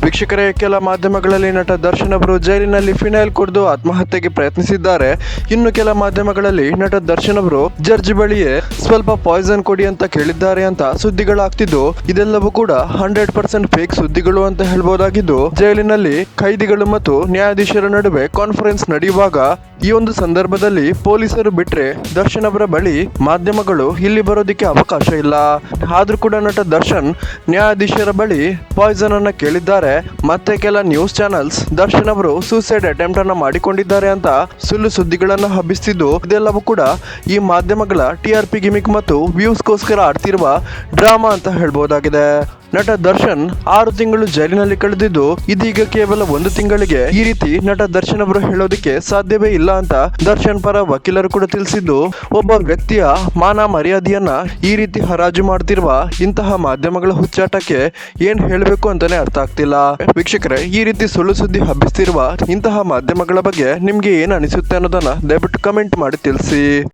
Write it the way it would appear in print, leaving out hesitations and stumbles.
ವೀಕ್ಷಕರೇ, ಕೆಲ ಮಾಧ್ಯಮಗಳಲ್ಲಿ ನಟ ದರ್ಶನ್ ಅವರು ಜೈಲಿನಲ್ಲಿ ಫಿನೈಲ್ ಕುಡಿದು ಆತ್ಮಹತ್ಯೆಗೆ ಪ್ರಯತ್ನಿಸಿದ್ದಾರೆ. ಇನ್ನು ಕೆಲ ಮಾಧ್ಯಮಗಳಲ್ಲಿ ನಟ ದರ್ಶನ್ ಅವರು ಜಡ್ಜ್ ಬಳಿಯೇ ಸ್ವಲ್ಪ ಪಾಯ್ಸನ್ ಕೊಡಿ ಅಂತ ಕೇಳಿದ್ದಾರೆ ಅಂತ ಸುದ್ದಿಗಳಾಗ್ತಿದ್ದು, ಇದೆಲ್ಲವೂ ಕೂಡ 100% ಫೇಕ್ ಸುದ್ದಿಗಳು ಅಂತ ಹೇಳ್ಬೋದಾಗಿದ್ದು, ಜೈಲಿನಲ್ಲಿ ಖೈದಿಗಳು ಮತ್ತು ನ್ಯಾಯಾಧೀಶರ ನಡುವೆ ಕಾನ್ಫರೆನ್ಸ್ ನಡೆಯುವಾಗ ಈ ಒಂದು ಸಂದರ್ಭದಲ್ಲಿ ಪೊಲೀಸರು ಬಿಟ್ರೆ ದರ್ಶನ್ ಅವರ ಬಳಿ ಮಾಧ್ಯಮಗಳು ಇಲ್ಲಿ ಬರೋದಕ್ಕೆ ಅವಕಾಶ ಇಲ್ಲ. ಆದ್ರೂ ಕೂಡ ನಟ ದರ್ಶನ್ ನ್ಯಾಯಾಧೀಶರ ಬಳಿ ಪಾಯ್ಸನ್ ಅನ್ನ ಕೇಳಿದ್ದಾರೆ. ಮತ್ತೆ ಕೆಲ ನ್ಯೂಸ್ ಚಾನೆಲ್ಸ್ ದರ್ಶನ್ ಅವರು ಸೂಸೈಡ್ ಅಟೆಂಪ್ಟ್ ಅನ್ನ ಮಾಡಿಕೊಂಡಿದ್ದಾರೆ ಅಂತ ಸುಳ್ಳು ಸುದ್ದಿಗಳನ್ನ ಹಬ್ಬಿಸ್ತಿದ್ದು, ಇದೆಲ್ಲವೂ ಕೂಡ ಈ ಮಾಧ್ಯಮಗಳ TRP ಗಿಮಿಕ್ ಮತ್ತು ವ್ಯೂಸ್ಗೋಸ್ಕರ ಆಡ್ತಿರುವ ಡ್ರಾಮಾ ಅಂತ ಹೇಳ್ಬೋದಾಗಿದೆ. ನಟ ದರ್ಶನ್ 6 ತಿಂಗಳು ಜೈಲಿನಲ್ಲಿ ಕಳೆದಿದ್ದು, ಇದೀಗ ಕೇವಲ 1 ತಿಂಗಳಿಗೆ ಈ ರೀತಿ ನಟ ದರ್ಶನ್ ಅವರು ಹೇಳೋದಕ್ಕೆ ಸಾಧ್ಯವೇ ಇಲ್ಲ ಅಂತ ದರ್ಶನ್ ಪರ ವಕೀಲರು ಕೂಡ ತಿಳಿಸಿದ್ದು, ಒಬ್ಬ ವ್ಯಕ್ತಿಯ ಮಾನ ಮರ್ಯಾದೆಯನ್ನ ಈ ರೀತಿ ಹರಾಜು ಮಾಡ್ತಿರುವ ಇಂತಹ ಮಾಧ್ಯಮಗಳ ಹುಚ್ಚಾಟಕ್ಕೆ ಏನ್ ಹೇಳಬೇಕು ಅಂತಾನೆ ಅರ್ಥ ಆಗ್ತಿಲ್ಲ. ವೀಕ್ಷಕರೇ, ಈ ರೀತಿ ಸುಳ್ಳು ಸುದ್ದಿ ಹಬ್ಬಿಸ್ತಿರುವ ಇಂತಹ ಮಾಧ್ಯಮಗಳ ಬಗ್ಗೆ ನಿಮ್ಗೆ ಏನ್ ಅನಿಸುತ್ತೆ ಅನ್ನೋದನ್ನ ದಯವಿಟ್ಟು ಕಮೆಂಟ್ ಮಾಡಿ ತಿಳಿಸಿ.